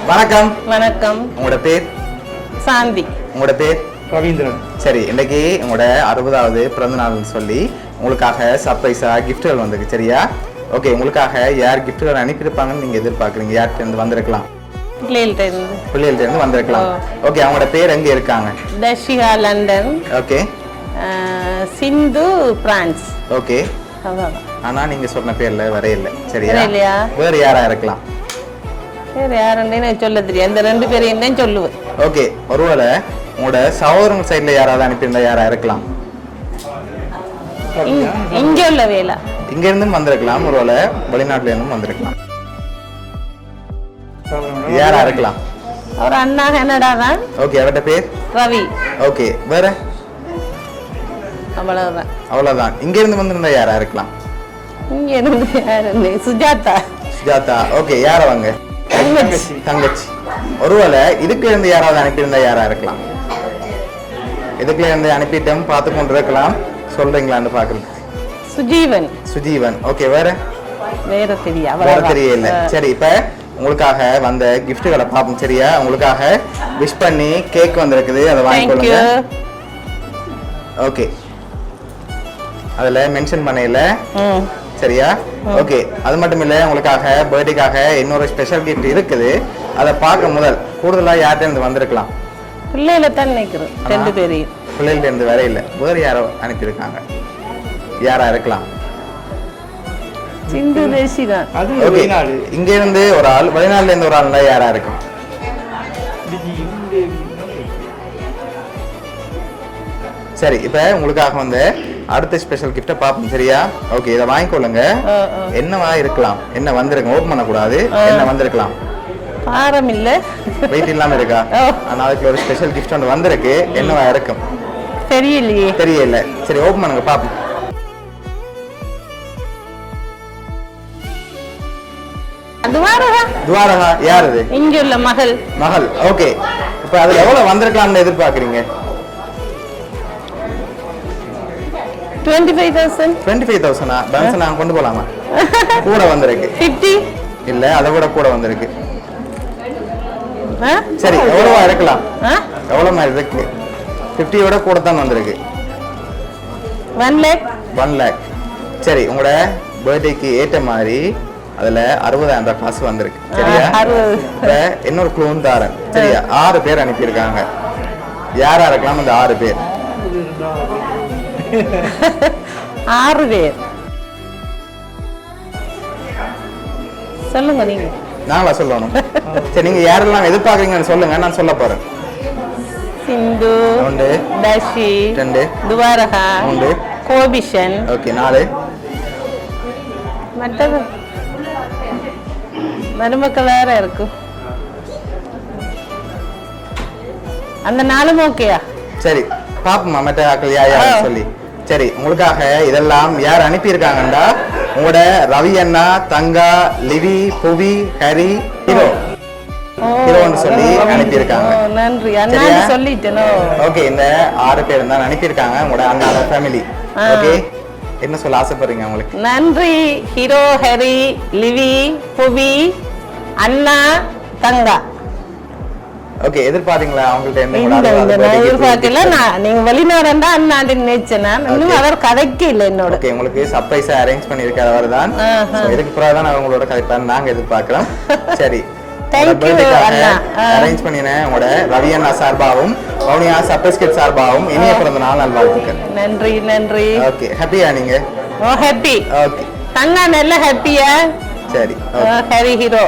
வணக்கம். வணக்கம். உங்களோட பேர்? சாந்தி. உங்களோட பேர்? ரவீந்திரன். சரி, இன்னைக்கு உங்களோட 60வது பிறந்த நாள்னு சொல்லி உங்களுக்காக சர்ப்ரைஸா கிஃப்ட்கள் வந்திருக்கு. சரியா? ஓகே, உங்களுக்காக யார் கிஃப்ட்கள் அனுப்பியிருப்பாங்கன்னு நீங்க எதிர்பார்க்குறீங்க? யார்கிட்ட இருந்து வந்திருக்கலாம்? பிள்ளைகள்ட்ட இருந்து வந்திருக்கலாம். ஓகே, அவங்களோட பேர் எங்க இருக்காங்க? தஷிகா லண்டன். ஓகே. சிந்து பிரான்ஸ். ஓகே. ஆனா நீங்க சொன்ன பேர்ல வரையில்லை. சரியா? வேற யாரா இருக்கலாம்? வேற யாருன்னு சொல்ல தெரியும். இந்த ரெண்டு பேரையும் சொல்லுவேன். ஓகே, ஒருவேளை உங்களோட சகோதரங்க சைட்ல யாராவது அனுப்பியிருந்தா யாரா இருக்கலாம்? இங்க உள்ள வேலை இங்க இருந்தும் வந்திருக்கலாம், ஒருவேளை வெளிநாட்டுல இருந்தும் வந்திருக்கலாம். யாரா இருக்கலாம்? அவர் அண்ணா கனடா தான். ஓகே, அவட்ட பேர்? ரவி. ஓகே, வேற? அவ்வளவுதான். இங்க இருந்து வந்திருந்தா யாரா இருக்கலாம்? இங்க இருந்து யாரு? சுஜாதா. சுஜாதா. ஓகே, யார வாங்க? தங்கச்சி. ஒருவேளை இதுக்குள்ள இருந்து யாராவது அனுப்பியிருந்தா யாரா இருக்கலாம்? இதுக்குள்ள இருந்து அனுப்பிட்டோம், பார்த்து கொண்டு இருக்கலாம். சொல்றீங்களான்னு பாக்குறது? சுஜீவன். சுஜீவன். ஓகே, வேற? வேற தெரியல. சரி, இப்ப உங்களுக்காக வந்த கிஃப்ட்களை பார்ப்போம். சரியா? உங்களுக்காக விஷ் பண்ணி கேக் வந்திருக்குது, அதை வாங்கிக்கொள்ளுங்க. ஓகே, அதுல மென்ஷன் பண்ணல. சரியா? ஓகே, அது மட்டும் இல்ல, உங்களுக்காக பர்த்டேக்காக இன்னொரு ஸ்பெஷல் கிஃப்ட் இருக்குது. அதை பார்க்க முதல் கூடுதலா யார்கிட்ட இருந்து வந்திருக்கலாம்? பிள்ளையில தான் நினைக்கிறேன். ரெண்டு பேரையும் பிள்ளைகிட்ட இருந்து வர இல்ல, வேற யாரோ அனுப்பியிருக்காங்க. யாரா இருக்கலாம்? சிந்து தேசிதான். இங்க இருந்து ஒரு ஆள், வெளிநாட்டுல இருந்து ஒரு ஆள் யாரா இருக்கும்? சரி, இப்ப உங்களுக்காக வந்து அடுத்த ஸ்பெஷல் கிஃப்ட பாப்போம். சரியா? ஓகே, இதை வாங்கிக்கொள்ளுங்க. என்னவா இருக்கலாம்? என்ன வந்திருக்கும்? ஓபன் பண்ண கூடாது. என்ன வந்திருக்கலாம்? பாரம் இல்ல, வெயிட் இல்லாம இருக்கா? நாளைக்கு ஒரு ஸ்பெஷல் கிஃப்ட் ஒன்று வந்திருக்கு. என்னவா இருக்கும்? தெரியல. சரி, ஓபன் பண்ணுங்க பாப்போம். துவாரகா. யார் அது? இங்க உள்ள மகள். ஓகே, இப்ப அது எவ்வளவு வந்திருக்கலாம்னு எதிர்பார்க்கறீங்க? 25,000. பேலன்ஸ் நான் கொண்டு போலாமா? கூட வந்திருக்கு. 50 இல்ல, அதை விட கூட வந்திருக்கு. சரி, எவ்வளவா இருக்கலாம்? எவ்வளவு மாதிரி இருக்கு? 50 விட கூட தான் வந்திருக்கு. 1 lakh. சரி, உங்களோட பர்த்டேக்கு ஏற்ற மாதிரி அதுல 60,000 காசு வந்திருக்கு. சரியா? இன்னொரு க்ளூன் தாரன். சரியா? 6 பேர் அனுப்பியிருக்காங்க. யாரா இருக்கலாம் அந்த 6 பேர்? 6 பேர் சொல்லுங்க. நீங்க நாங்களா சொல்லணும்? சரி, நீங்க யாரெல்லாம் எதிர்பார்க்கறீங்கன்னு சொல்லுங்க, நான் சொல்ல போறேன். சிந்து, தஷி, துவாரகா, கோபிஷன். ஓகே, 4. மற்றது மருமக்கள் வேற இருக்கு. அந்த 4 ஓகேயா? சரி, பாப்போமா மற்ற ஆக்கள் யார் சொல்லி. சரி, உங்களுக்காக இதெல்லாம் யார் அனுப்பியிருக்காங்கண்டா, உங்களோட ரவி அண்ணா, தங்கா, லிவி, புவி, ஹரி, ஹீரோன்னு சொல்லி அனுப்பியிருக்காங்க. நன்றி. சொல்லிட்டேனோ? ஓகே, இந்த 6 பேர் தான் அனுப்பியிருக்காங்க, உங்களோட அண்ணாவோட ஃபேமிலி. ஓகே, என்ன சொல்ல ஆசைப்படுறீங்க உங்களுக்கு? நன்றி. ஹீரோ, ஹரி, லிவி, புவி, அண்ணா, தங்கா. ஓகே, எதிர்பார்த்தீங்களா அவங்கள்ட்ட? எதிர்பார்க்கல. நீங்க வெளிநாடுண்டா அண்ணாண்டு நினைச்சேன். இன்னும் அவர் கதைக்கு இல்லை என்னோட. ஓகே, உங்களுக்கு சர்ப்ரைஸா அரேஞ்ச் பண்ணியிருக்காரு தான். இதுக்கு பிறகு தான் அவங்களோட கதைப்பான்னு நாங்க எதிர்பார்க்கிறோம். சரி, அரேஞ்ச் பண்ணினேன் உங்களோட ரவி அண்ணா சார்பாகவும் வவுனியா சர்ப்ரைஸ் கிட் சார்பாகவும் இனிய பிறந்த நாள் நல்வாழ்த்துக்கள். நன்றி. ஓகே, ஹாப்பியா நீங்க? ஹாப்பி. ஓகே, தங்கா நல்ல ஹாப்பியா? சரி. ஹரி ஹீரோ.